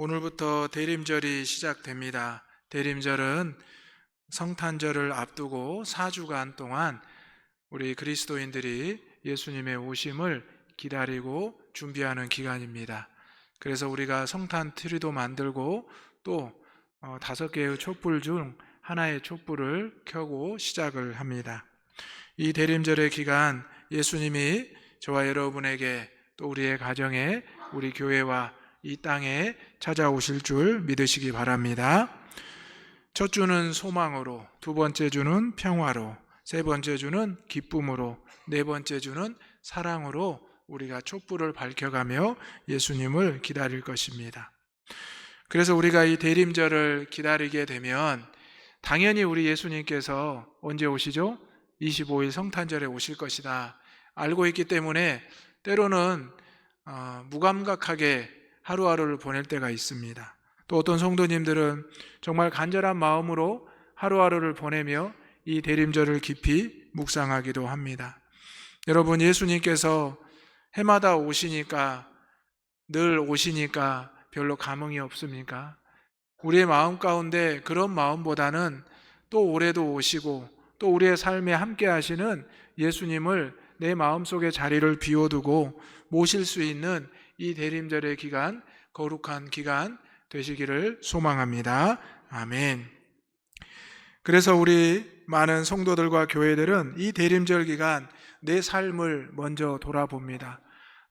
오늘부터 대림절이 시작됩니다. 대림절은 성탄절을 앞두고 4주간 동안 우리 그리스도인들이 예수님의 오심을 기다리고 준비하는 기간입니다. 그래서 우리가 성탄 트리도 만들고 또 5개의 촛불 중 하나의 촛불을 켜고 시작을 합니다. 이 대림절의 기간 예수님이 저와 여러분에게 또 우리의 가정에 우리 교회와 이 땅에 찾아오실 줄 믿으시기 바랍니다. 첫 주는 소망으로, 두 번째 주는 평화로, 세 번째 주는 기쁨으로, 네 번째 주는 사랑으로 우리가 촛불을 밝혀가며 예수님을 기다릴 것입니다. 그래서 우리가 이 대림절을 기다리게 되면 당연히 우리 예수님께서 언제 오시죠? 25일 성탄절에 오실 것이다 알고 있기 때문에 때로는 무감각하게 하루하루를 보낼 때가 있습니다. 또 어떤 성도님들은 정말 간절한 마음으로 하루하루를 보내며 이 대림절을 깊이 묵상하기도 합니다. 여러분, 예수님께서 해마다 오시니까, 늘 오시니까 별로 감흥이 없습니까? 우리의 마음 가운데 그런 마음보다는 또 올해도 오시고 또 우리의 삶에 함께 하시는 예수님을 내 마음속에 자리를 비워두고 모실 수 있는 이 대림절의 기간, 거룩한 기간 되시기를 소망합니다. 아멘. 그래서 우리 많은 성도들과 교회들은 이 대림절 기간 내 삶을 먼저 돌아봅니다.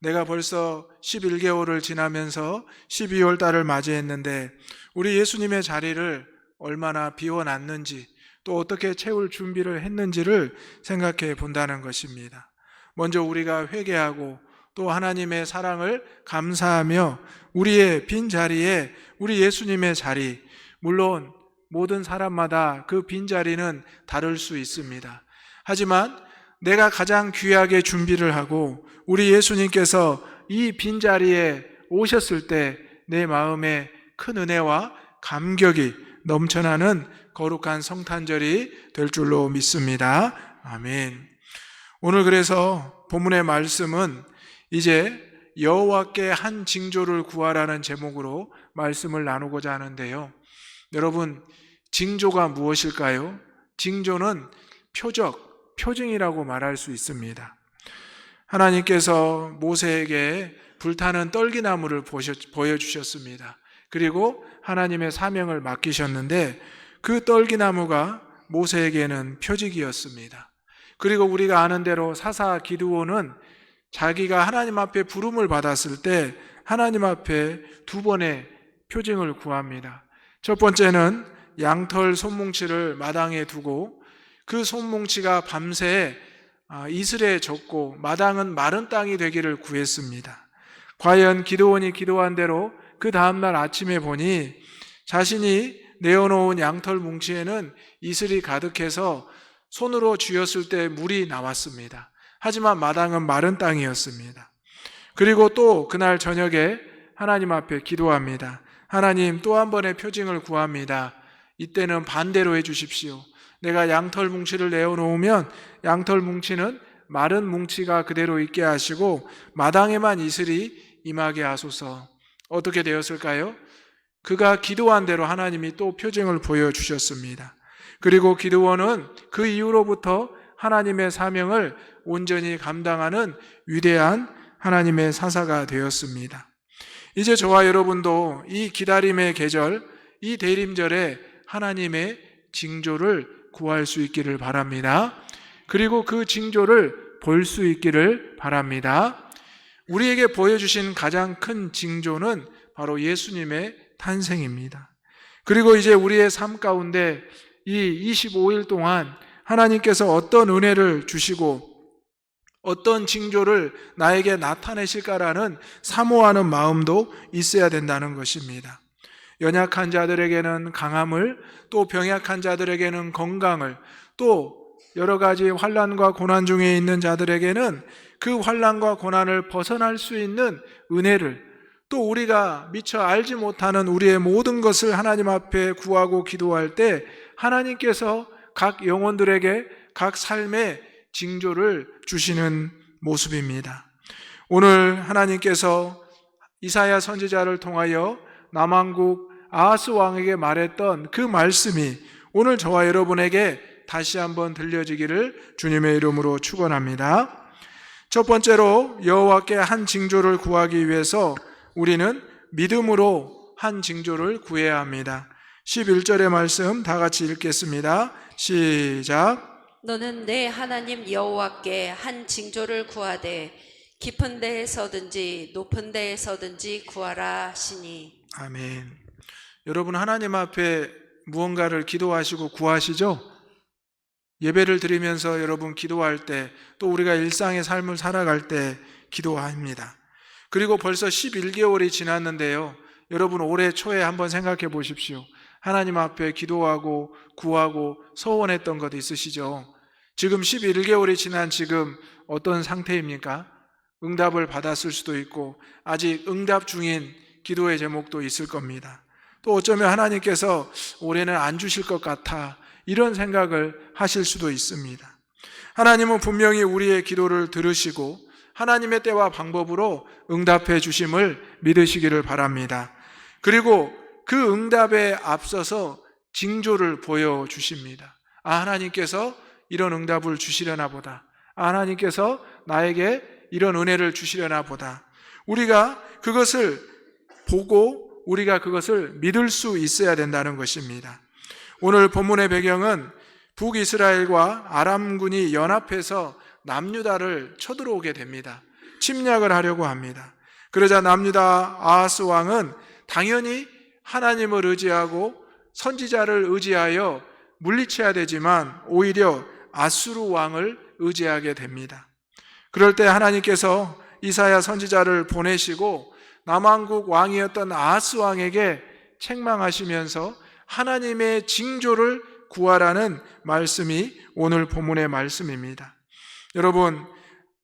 내가 벌써 11개월을 지나면서 12월 달을 맞이했는데 우리 예수님의 자리를 얼마나 비워놨는지 또 어떻게 채울 준비를 했는지를 생각해 본다는 것입니다. 먼저 우리가 회개하고 또 하나님의 사랑을 감사하며 우리의 빈 자리에 우리 예수님의 자리, 물론 모든 사람마다 그 빈 자리는 다를 수 있습니다. 하지만 내가 가장 귀하게 준비를 하고 우리 예수님께서 이 빈 자리에 오셨을 때 내 마음에 큰 은혜와 감격이 넘쳐나는 거룩한 성탄절이 될 줄로 믿습니다. 아멘. 오늘 그래서 본문의 말씀은 이제 여호와께 한 징조를 구하라는 제목으로 말씀을 나누고자 하는데요. 여러분, 징조가 무엇일까요? 징조는 표적, 표징이라고 말할 수 있습니다. 하나님께서 모세에게 불타는 떨기나무를 보여주셨습니다. 그리고 하나님의 사명을 맡기셨는데 그 떨기나무가 모세에게는 표적이었습니다. 그리고 우리가 아는 대로 사사 기드온은 자기가 하나님 앞에 부름을 받았을 때 하나님 앞에 두 번의 표징을 구합니다. 첫 번째는 양털 손뭉치를 마당에 두고 그 손뭉치가 밤새 이슬에 젖고 마당은 마른 땅이 되기를 구했습니다. 과연 기드온이 기도한 대로 그 다음날 아침에 보니 자신이 내어놓은 양털 뭉치에는 이슬이 가득해서 손으로 쥐었을 때 물이 나왔습니다. 하지만 마당은 마른 땅이었습니다. 그리고 또 그날 저녁에 하나님 앞에 기도합니다. 하나님, 또 한 번의 표징을 구합니다. 이때는 반대로 해주십시오. 내가 양털 뭉치를 내어놓으면 양털 뭉치는 마른 뭉치가 그대로 있게 하시고 마당에만 이슬이 임하게 하소서. 어떻게 되었을까요? 그가 기도한 대로 하나님이 또 표징을 보여주셨습니다. 그리고 기드온은 그 이후로부터 하나님의 사명을 온전히 감당하는 위대한 하나님의 사사가 되었습니다. 이제 저와 여러분도 이 기다림의 계절, 이 대림절에 하나님의 징조를 구할 수 있기를 바랍니다. 그리고 그 징조를 볼 수 있기를 바랍니다. 우리에게 보여주신 가장 큰 징조는 바로 예수님의 탄생입니다. 그리고 이제 우리의 삶 가운데 이 25일 동안 하나님께서 어떤 은혜를 주시고 어떤 징조를 나에게 나타내실까라는 사모하는 마음도 있어야 된다는 것입니다. 연약한 자들에게는 강함을, 또 병약한 자들에게는 건강을, 또 여러 가지 환난과 고난 중에 있는 자들에게는 그 환난과 고난을 벗어날 수 있는 은혜를, 또 우리가 미처 알지 못하는 우리의 모든 것을 하나님 앞에 구하고 기도할 때 하나님께서 각 영혼들에게 각 삶의 징조를 주시는 모습입니다. 오늘 하나님께서 이사야 선지자를 통하여 남왕국 아하스 왕에게 말했던 그 말씀이 오늘 저와 여러분에게 다시 한번 들려지기를 주님의 이름으로 축원합니다. 첫 번째로 여호와께 한 징조를 구하기 위해서 우리는 믿음으로 한 징조를 구해야 합니다. 11절의 말씀 다 같이 읽겠습니다. 시작. 너는 내 하나님 여호와께 한 징조를 구하되 깊은 데에서든지 높은 데에서든지 구하라 하시니. 아멘. 여러분, 하나님 앞에 무언가를 기도하시고 구하시죠? 예배를 드리면서 여러분 기도할 때, 또 우리가 일상의 삶을 살아갈 때 기도합니다. 그리고 벌써 11개월이 지났는데요, 여러분 올해 초에 한번 생각해 보십시오. 하나님 앞에 기도하고 구하고 소원했던 것 있으시죠? 지금 11개월이 지난 지금 어떤 상태입니까? 응답을 받았을 수도 있고 아직 응답 중인 기도의 제목도 있을 겁니다. 또 어쩌면 하나님께서 올해는 안 주실 것 같아, 이런 생각을 하실 수도 있습니다. 하나님은 분명히 우리의 기도를 들으시고 하나님의 때와 방법으로 응답해 주심을 믿으시기를 바랍니다. 그리고 그 응답에 앞서서 징조를 보여주십니다. 하나님께서 이런 응답을 주시려나 보다. 하나님께서 나에게 이런 은혜를 주시려나 보다. 우리가 그것을 보고 우리가 그것을 믿을 수 있어야 된다는 것입니다. 오늘 본문의 배경은 북이스라엘과 아람군이 연합해서 남유다를 쳐들어오게 됩니다. 침략을 하려고 합니다. 그러자 남유다 아하스 왕은 당연히 하나님을 의지하고 선지자를 의지하여 물리쳐야 되지만 오히려 아수르 왕을 의지하게 됩니다. 그럴 때 하나님께서 이사야 선지자를 보내시고 남왕국 왕이었던 아하스 왕에게 책망하시면서 하나님의 징조를 구하라는 말씀이 오늘 본문의 말씀입니다. 여러분,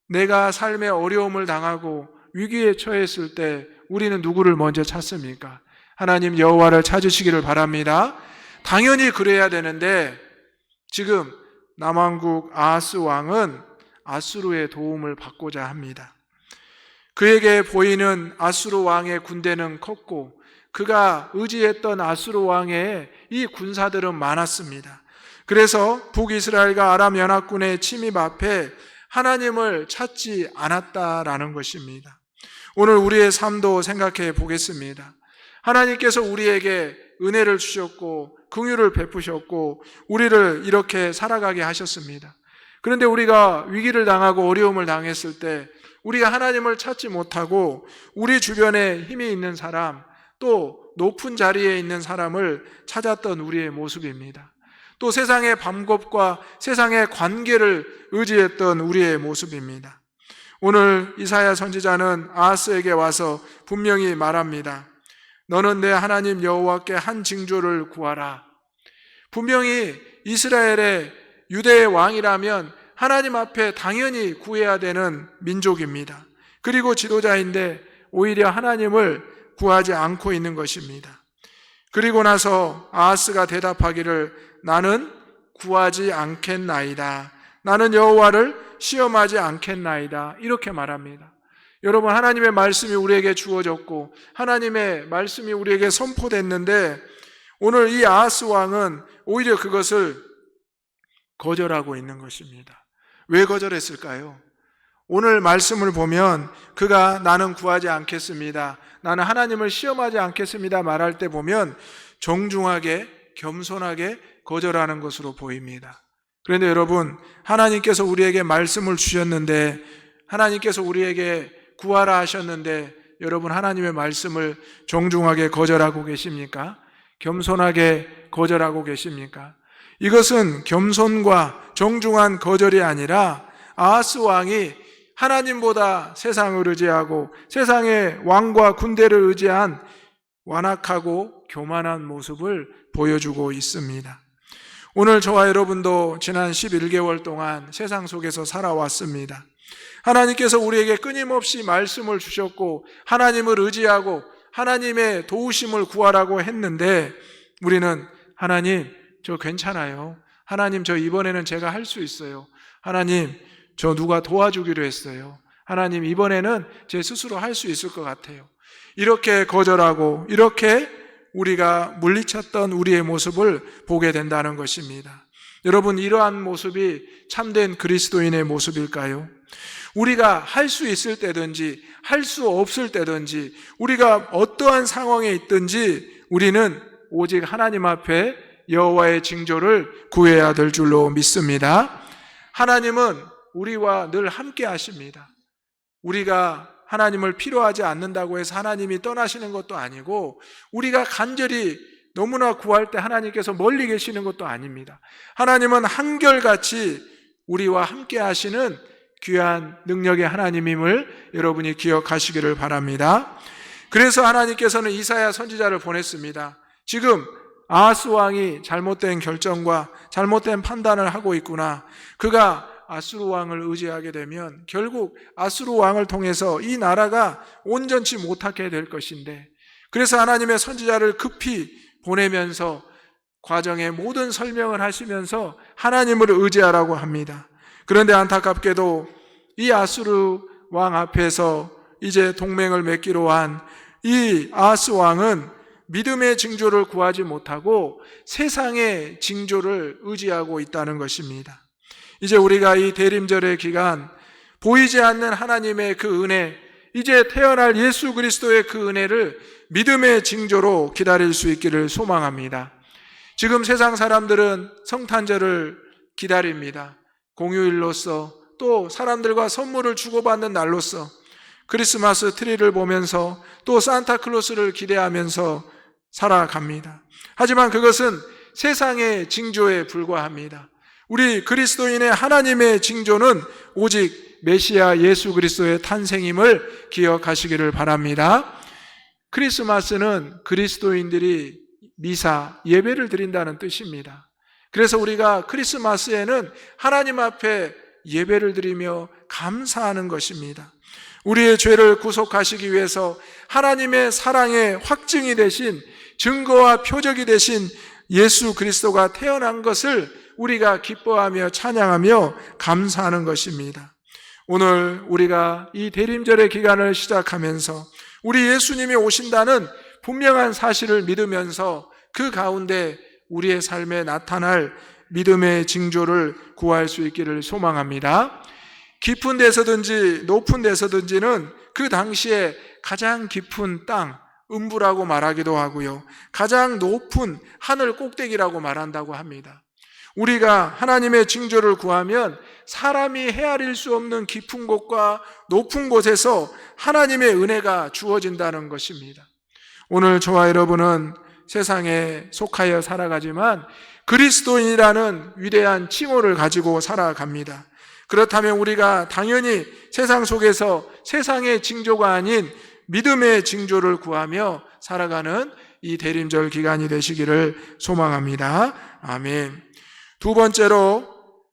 내가 삶의 어려움을 당하고 위기에 처했을 때 우리는 누구를 먼저 찾습니까? 하나님 여호와를 찾으시기를 바랍니다. 당연히 그래야 되는데 지금 남왕국 아하스 왕은 아수르의 도움을 받고자 합니다. 그에게 보이는 아수르 왕의 군대는 컸고 그가 의지했던 아수르 왕의 이 군사들은 많았습니다. 그래서 북이스라엘과 아람 연합군의 침입 앞에 하나님을 찾지 않았다라는 것입니다. 오늘 우리의 삶도 생각해 보겠습니다. 하나님께서 우리에게 은혜를 주셨고 긍휼을 베푸셨고 우리를 이렇게 살아가게 하셨습니다. 그런데 우리가 위기를 당하고 어려움을 당했을 때 우리가 하나님을 찾지 못하고 우리 주변에 힘이 있는 사람, 또 높은 자리에 있는 사람을 찾았던 우리의 모습입니다. 또 세상의 방법과 세상의 관계를 의지했던 우리의 모습입니다. 오늘 이사야 선지자는 아하스에게 와서 분명히 말합니다. 너는 내 하나님 여호와께 한 징조를 구하라. 분명히 이스라엘의 유대의 왕이라면 하나님 앞에 당연히 구해야 되는 민족입니다. 그리고 지도자인데 오히려 하나님을 구하지 않고 있는 것입니다. 그리고 나서 아하스가 대답하기를 나는 구하지 않겠나이다. 나는 여호와를 시험하지 않겠나이다. 이렇게 말합니다. 여러분, 하나님의 말씀이 우리에게 주어졌고 하나님의 말씀이 우리에게 선포됐는데 오늘 이 아하스 왕은 오히려 그것을 거절하고 있는 것입니다. 왜 거절했을까요? 오늘 말씀을 보면 그가 나는 구하지 않겠습니다, 나는 하나님을 시험하지 않겠습니다 말할 때 보면 정중하게 겸손하게 거절하는 것으로 보입니다. 그런데 여러분, 하나님께서 우리에게 말씀을 주셨는데 하나님께서 우리에게 구하라 하셨는데 여러분 하나님의 말씀을 정중하게 거절하고 계십니까? 겸손하게 거절하고 계십니까? 이것은 겸손과 정중한 거절이 아니라 아하스 왕이 하나님보다 세상을 의지하고 세상의 왕과 군대를 의지한 완악하고 교만한 모습을 보여주고 있습니다. 오늘 저와 여러분도 지난 11개월 동안 세상 속에서 살아왔습니다. 하나님께서 우리에게 끊임없이 말씀을 주셨고 하나님을 의지하고 하나님의 도우심을 구하라고 했는데 우리는 하나님 저 괜찮아요, 하나님 저 이번에는 제가 할 수 있어요, 하나님 저 누가 도와주기로 했어요, 하나님 이번에는 제 스스로 할 수 있을 것 같아요, 이렇게 거절하고 이렇게 우리가 물리쳤던 우리의 모습을 보게 된다는 것입니다. 여러분, 이러한 모습이 참된 그리스도인의 모습일까요? 우리가 할 수 있을 때든지 할 수 없을 때든지 우리가 어떠한 상황에 있든지 우리는 오직 하나님 앞에 여호와의 징조를 구해야 될 줄로 믿습니다. 하나님은 우리와 늘 함께 하십니다. 우리가 하나님을 필요하지 않는다고 해서 하나님이 떠나시는 것도 아니고, 우리가 간절히 너무나 구할 때 하나님께서 멀리 계시는 것도 아닙니다. 하나님은 한결같이 우리와 함께 하시는 귀한 능력의 하나님임을 여러분이 기억하시기를 바랍니다. 그래서 하나님께서는 이사야 선지자를 보냈습니다. 지금 아하스 왕이 잘못된 결정과 잘못된 판단을 하고 있구나. 그가 아수르 왕을 의지하게 되면 결국 아수르 왕을 통해서 이 나라가 온전치 못하게 될 것인데, 그래서 하나님의 선지자를 급히 보내면서 과정의 모든 설명을 하시면서 하나님을 의지하라고 합니다. 그런데 안타깝게도 이 아수르 왕 앞에서 이제 동맹을 맺기로 한 이 아하스 왕은 믿음의 징조를 구하지 못하고 세상의 징조를 의지하고 있다는 것입니다. 이제 우리가 이 대림절의 기간, 보이지 않는 하나님의 그 은혜, 이제 태어날 예수 그리스도의 그 은혜를 믿음의 징조로 기다릴 수 있기를 소망합니다. 지금 세상 사람들은 성탄절을 기다립니다. 공휴일로서, 또 사람들과 선물을 주고받는 날로서, 크리스마스 트리를 보면서 또 산타클로스를 기대하면서 살아갑니다. 하지만 그것은 세상의 징조에 불과합니다. 우리 그리스도인의 하나님의 징조는 오직 메시아 예수 그리스도의 탄생임을 기억하시기를 바랍니다. 크리스마스는 그리스도인들이 미사, 예배를 드린다는 뜻입니다. 그래서 우리가 크리스마스에는 하나님 앞에 예배를 드리며 감사하는 것입니다. 우리의 죄를 구속하시기 위해서 하나님의 사랑의 확증이 되신, 증거와 표적이 되신 예수 그리스도가 태어난 것을 우리가 기뻐하며 찬양하며 감사하는 것입니다. 오늘 우리가 이 대림절의 기간을 시작하면서 우리 예수님이 오신다는 분명한 사실을 믿으면서 그 가운데 우리의 삶에 나타날 믿음의 징조를 구할 수 있기를 소망합니다. 깊은 데서든지 높은 데서든지는 그 당시에 가장 깊은 땅, 음부라고 말하기도 하고요, 가장 높은 하늘 꼭대기라고 말한다고 합니다. 우리가 하나님의 징조를 구하면 사람이 헤아릴 수 없는 깊은 곳과 높은 곳에서 하나님의 은혜가 주어진다는 것입니다. 오늘 저와 여러분은 세상에 속하여 살아가지만 그리스도인이라는 위대한 칭호를 가지고 살아갑니다. 그렇다면 우리가 당연히 세상 속에서 세상의 징조가 아닌 믿음의 징조를 구하며 살아가는 이 대림절 기간이 되시기를 소망합니다. 아멘. 두 번째로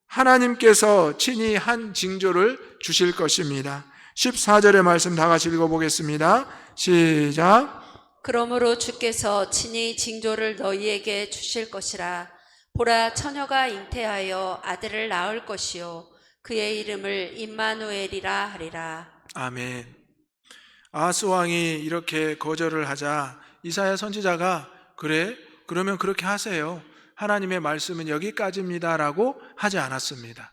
하나님께서 친히 한 징조를 주실 것입니다. 14절의 말씀 다 같이 읽어보겠습니다. 시작. 그러므로 주께서 친히 징조를 너희에게 주실 것이라. 보라, 처녀가 잉태하여 아들을 낳을 것이요 그의 이름을 임마누엘이라 하리라. 아멘. 아하스 왕이 이렇게 거절을 하자 이사야 선지자가 그래? 그러면 그렇게 하세요. 하나님의 말씀은 여기까지입니다 라고 하지 않았습니다.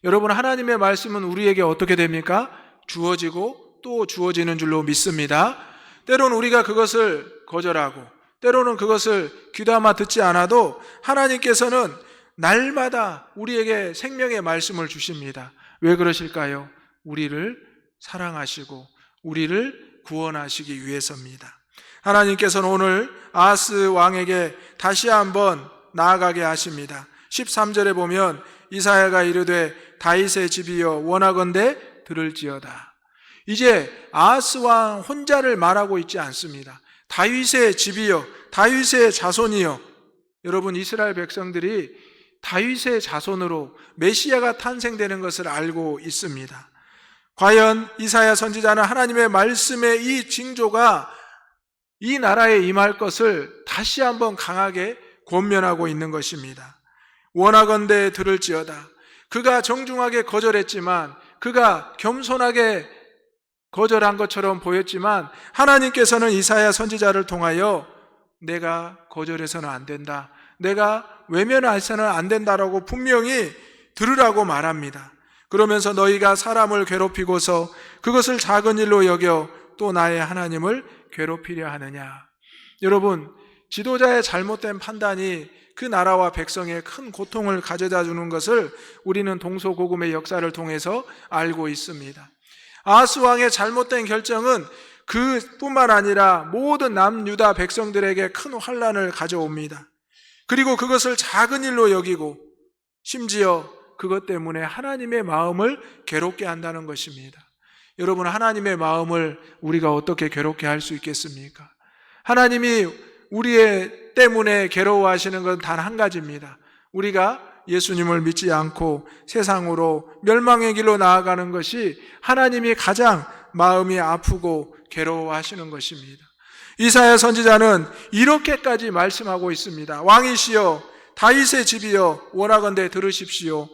여러분, 하나님의 말씀은 우리에게 어떻게 됩니까? 주어지고 또 주어지는 줄로 믿습니다. 때로는 우리가 그것을 거절하고 때로는 그것을 귀담아 듣지 않아도 하나님께서는 날마다 우리에게 생명의 말씀을 주십니다. 왜 그러실까요? 우리를 사랑하시고 우리를 구원하시기 위해서입니다. 하나님께서는 오늘 아하스 왕에게 다시 한번 나아가게 하십니다. 13절에 보면 이사야가 이르되 다윗의 집이여 원하건대 들을지어다. 이제 아하스 왕 혼자를 말하고 있지 않습니다. 다윗의 집이여, 다윗의 자손이여. 여러분, 이스라엘 백성들이 다윗의 자손으로 메시아가 탄생되는 것을 알고 있습니다. 과연 이사야 선지자는 하나님의 말씀의 이 징조가 이 나라에 임할 것을 다시 한번 강하게 권면하고 있는 것입니다. 원하건대 들을지어다. 그가 정중하게 거절했지만, 그가 겸손하게 거절한 것처럼 보였지만 하나님께서는 이사야 선지자를 통하여 내가 거절해서는 안 된다, 내가 외면해서는 안 된다라고 분명히 들으라고 말합니다. 그러면서 너희가 사람을 괴롭히고서 그것을 작은 일로 여겨 또 나의 하나님을 괴롭히려 하느냐. 여러분, 지도자의 잘못된 판단이 그 나라와 백성에 큰 고통을 가져다 주는 것을 우리는 동서고금의 역사를 통해서 알고 있습니다. 아하스 왕의 잘못된 결정은 그뿐만 아니라 모든 남유다 백성들에게 큰 환난을 가져옵니다. 그리고 그것을 작은 일로 여기고 심지어 그것 때문에 하나님의 마음을 괴롭게 한다는 것입니다. 여러분, 하나님의 마음을 우리가 어떻게 괴롭게 할 수 있겠습니까? 하나님이 우리의 때문에 괴로워하시는 건 단 한 가지입니다. 우리가 예수님을 믿지 않고 세상으로 멸망의 길로 나아가는 것이 하나님이 가장 마음이 아프고 괴로워하시는 것입니다. 이사야 선지자는 이렇게까지 말씀하고 있습니다. 왕이시여, 다윗의 집이여, 원하건대 들으십시오.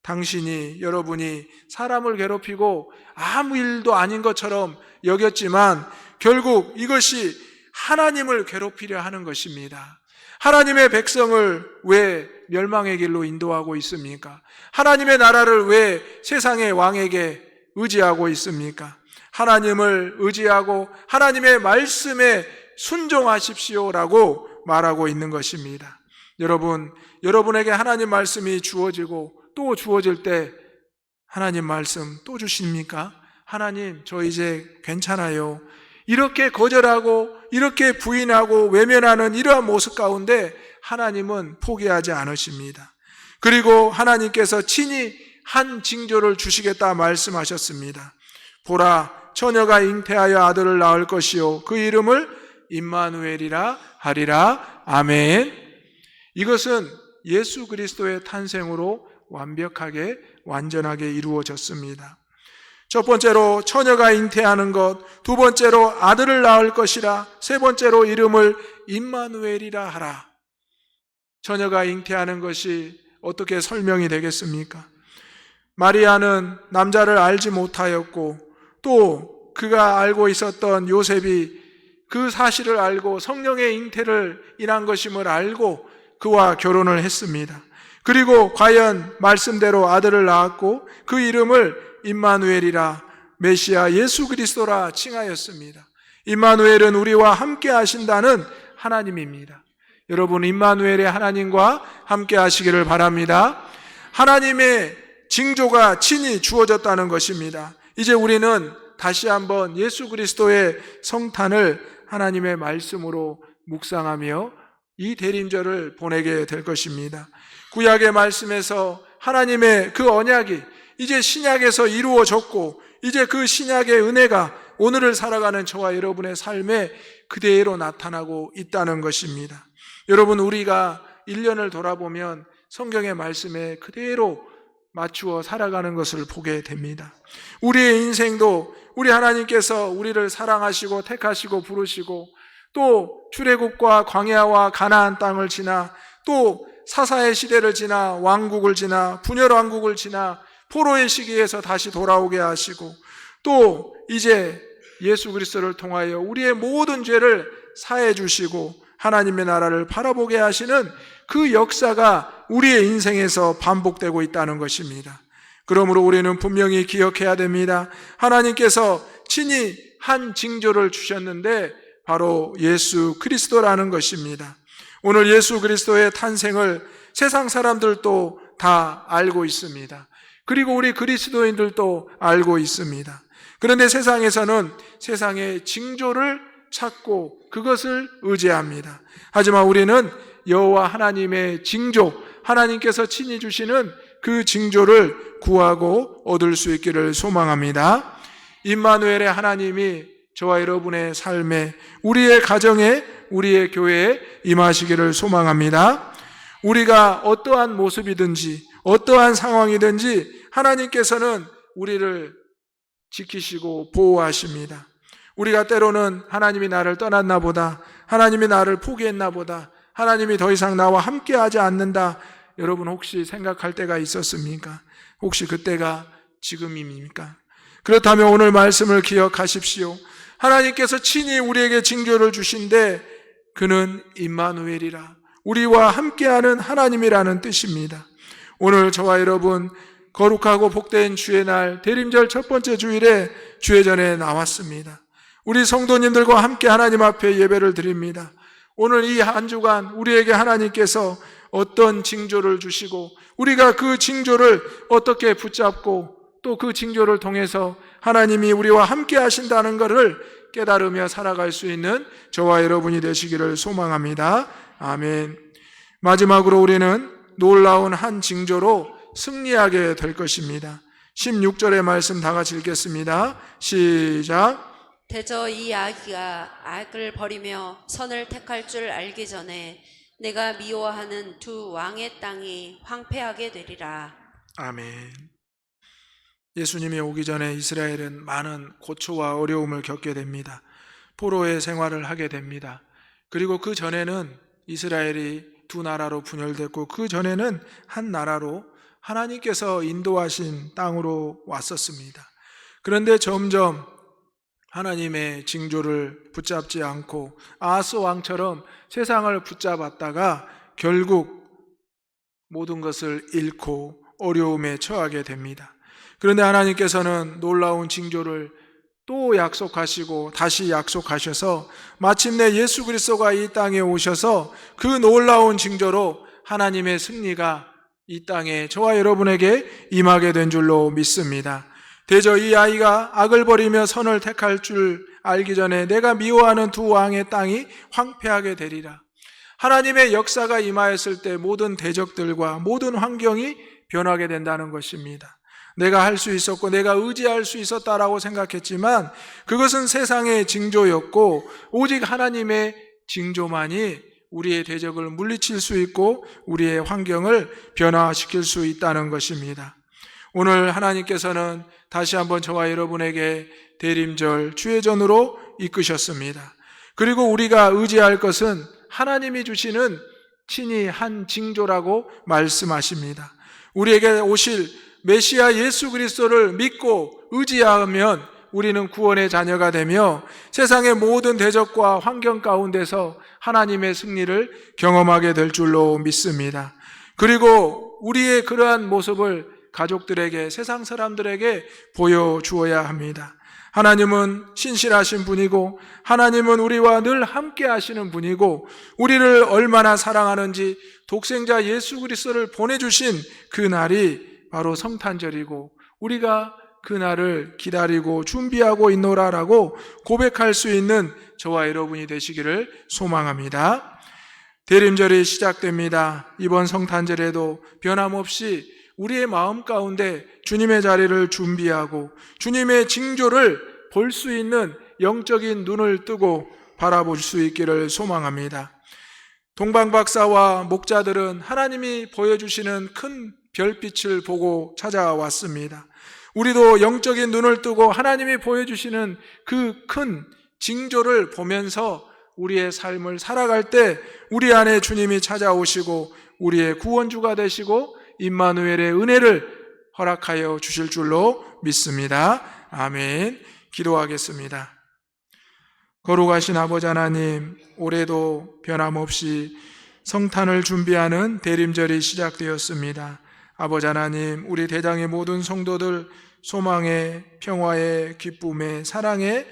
당신이, 여러분이 사람을 괴롭히고 아무 일도 아닌 것처럼 여겼지만 결국 이것이 하나님을 괴롭히려 하는 것입니다. 하나님의 백성을 왜 멸망의 길로 인도하고 있습니까? 하나님의 나라를 왜 세상의 왕에게 의지하고 있습니까? 하나님을 의지하고 하나님의 말씀에 순종하십시오라고 말하고 있는 것입니다. 여러분, 여러분에게 하나님 말씀이 주어지고 또 주어질 때 하나님 말씀 또 주십니까? 하나님, 저 이제 괜찮아요. 이렇게 거절하고 이렇게 부인하고 외면하는 이러한 모습 가운데 하나님은 포기하지 않으십니다. 그리고 하나님께서 친히 한 징조를 주시겠다 말씀하셨습니다. 보라, 처녀가 잉태하여 아들을 낳을 것이요 그 이름을 임마누엘이라 하리라. 아멘. 이것은 예수 그리스도의 탄생으로 완벽하게 완전하게 이루어졌습니다. 첫 번째로 처녀가 잉태하는 것, 두 번째로 아들을 낳을 것이라, 세 번째로 이름을 임마누엘이라 하라. 처녀가 잉태하는 것이 어떻게 설명이 되겠습니까? 마리아는 남자를 알지 못하였고 또 그가 알고 있었던 요셉이 그 사실을 알고 성령의 잉태를 인한 것임을 알고 그와 결혼을 했습니다. 그리고 과연 말씀대로 아들을 낳았고 그 이름을 임마누엘이라, 메시아 예수 그리스도라 칭하였습니다. 임마누엘은 우리와 함께 하신다는 하나님입니다. 여러분, 임마누엘의 하나님과 함께 하시기를 바랍니다. 하나님의 징조가 친히 주어졌다는 것입니다. 이제 우리는 다시 한번 예수 그리스도의 성탄을 하나님의 말씀으로 묵상하며 이 대림절을 보내게 될 것입니다. 구약의 말씀에서 하나님의 그 언약이 이제 신약에서 이루어졌고 이제 그 신약의 은혜가 오늘을 살아가는 저와 여러분의 삶에 그대로 나타나고 있다는 것입니다. 여러분, 우리가 1년을 돌아보면 성경의 말씀에 그대로 맞추어 살아가는 것을 보게 됩니다. 우리의 인생도 우리 하나님께서 우리를 사랑하시고 택하시고 부르시고 또 출애굽과 광야와 가나안 땅을 지나 또 사사의 시대를 지나 왕국을 지나 분열 왕국을 지나 포로의 시기에서 다시 돌아오게 하시고 또 이제 예수 그리스도를 통하여 우리의 모든 죄를 사해 주시고 하나님의 나라를 바라보게 하시는 그 역사가 우리의 인생에서 반복되고 있다는 것입니다. 그러므로 우리는 분명히 기억해야 됩니다. 하나님께서 친히 한 징조를 주셨는데 바로 예수 그리스도라는 것입니다. 오늘 예수 그리스도의 탄생을 세상 사람들도 다 알고 있습니다. 그리고 우리 그리스도인들도 알고 있습니다. 그런데 세상에서는 세상의 징조를 찾고 그것을 의지합니다. 하지만 우리는 여호와 하나님의 징조, 하나님께서 친히 주시는 그 징조를 구하고 얻을 수 있기를 소망합니다. 임마누엘의 하나님이 저와 여러분의 삶에, 우리의 가정에, 우리의 교회에 임하시기를 소망합니다. 우리가 어떠한 모습이든지 어떠한 상황이든지 하나님께서는 우리를 지키시고 보호하십니다. 우리가 때로는 하나님이 나를 떠났나 보다, 하나님이 나를 포기했나 보다, 하나님이 더 이상 나와 함께하지 않는다, 여러분 혹시 생각할 때가 있었습니까? 혹시 그때가 지금입니까? 그렇다면 오늘 말씀을 기억하십시오. 하나님께서 친히 우리에게 징조를 주신데 그는 임마누엘이라, 우리와 함께하는 하나님이라는 뜻입니다. 오늘 저와 여러분 거룩하고 복된 주의 날 대림절 첫 번째 주일에 주회전에 나왔습니다. 우리 성도님들과 함께 하나님 앞에 예배를 드립니다. 오늘 이 한 주간 우리에게 하나님께서 어떤 징조를 주시고 우리가 그 징조를 어떻게 붙잡고 또 그 징조를 통해서 하나님이 우리와 함께 하신다는 것을 깨달으며 살아갈 수 있는 저와 여러분이 되시기를 소망합니다. 아멘. 마지막으로 우리는 놀라운 한 징조로 승리하게 될 것입니다. 16절의 말씀 다 같이 읽겠습니다. 시작. 대저 이 아기가 악을 버리며 선을 택할 줄 알기 전에 내가 미워하는 두 왕의 땅이 황폐하게 되리라. 아멘. 예수님이 오기 전에 이스라엘은 많은 고초와 어려움을 겪게 됩니다. 포로의 생활을 하게 됩니다. 그리고 그 전에는 이스라엘이 두 나라로 분열됐고 그 전에는 한 나라로 하나님께서 인도하신 땅으로 왔었습니다. 그런데 점점 하나님의 징조를 붙잡지 않고 아하스 왕처럼 세상을 붙잡았다가 결국 모든 것을 잃고 어려움에 처하게 됩니다. 그런데 하나님께서는 놀라운 징조를 또 약속하시고 다시 약속하셔서 마침내 예수 그리스도가 이 땅에 오셔서 그 놀라운 징조로 하나님의 승리가 이 땅에 저와 여러분에게 임하게 된 줄로 믿습니다. 대저 이 아이가 악을 버리며 선을 택할 줄 알기 전에 내가 미워하는 두 왕의 땅이 황폐하게 되리라. 하나님의 역사가 임하였을 때 모든 대적들과 모든 환경이 변하게 된다는 것입니다. 내가 할 수 있었고 내가 의지할 수 있었다라고 생각했지만 그것은 세상의 징조였고 오직 하나님의 징조만이 우리의 대적을 물리칠 수 있고 우리의 환경을 변화시킬 수 있다는 것입니다. 오늘 하나님께서는 다시 한번 저와 여러분에게 대림절 주회전으로 이끄셨습니다. 그리고 우리가 의지할 것은 하나님이 주시는 친히 한 징조라고 말씀하십니다. 우리에게 오실 메시아 예수 그리스도를 믿고 의지하면 우리는 구원의 자녀가 되며 세상의 모든 대적과 환경 가운데서 하나님의 승리를 경험하게 될 줄로 믿습니다. 그리고 우리의 그러한 모습을 가족들에게, 세상 사람들에게 보여주어야 합니다. 하나님은 신실하신 분이고 하나님은 우리와 늘 함께 하시는 분이고 우리를 얼마나 사랑하는지 독생자 예수 그리스도를 보내주신 그 날이 바로 성탄절이고 우리가 그 날을 기다리고 준비하고 있노라라고 고백할 수 있는 저와 여러분이 되시기를 소망합니다. 대림절이 시작됩니다. 이번 성탄절에도 변함없이 우리의 마음 가운데 주님의 자리를 준비하고 주님의 징조를 볼 수 있는 영적인 눈을 뜨고 바라볼 수 있기를 소망합니다. 동방박사와 목자들은 하나님이 보여주시는 큰 별빛을 보고 찾아왔습니다. 우리도 영적인 눈을 뜨고 하나님이 보여주시는 그 큰 징조를 보면서 우리의 삶을 살아갈 때 우리 안에 주님이 찾아오시고 우리의 구원주가 되시고 임마누엘의 은혜를 허락하여 주실 줄로 믿습니다. 아멘. 기도하겠습니다. 거룩하신 아버지 하나님, 올해도 변함없이 성탄을 준비하는 대림절이 시작되었습니다. 아버지 하나님, 우리 대장의 모든 성도들 소망의, 평화의, 기쁨의, 사랑의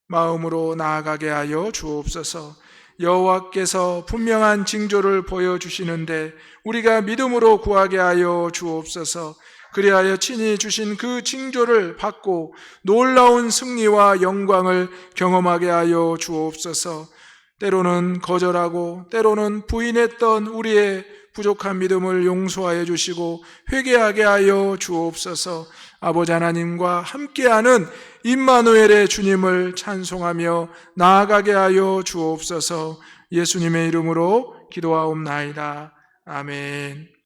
마음으로 나아가게 하여 주옵소서. 여호와께서 분명한 징조를 보여주시는데 우리가 믿음으로 구하게 하여 주옵소서. 그리하여 친히 주신 그 징조를 받고 놀라운 승리와 영광을 경험하게 하여 주옵소서. 때로는 거절하고 때로는 부인했던 우리의 부족한 믿음을 용서하여 주시고 회개하게 하여 주옵소서. 아버지 하나님과 함께하는 임마누엘의 주님을 찬송하며 나아가게 하여 주옵소서. 예수님의 이름으로 기도하옵나이다. 아멘.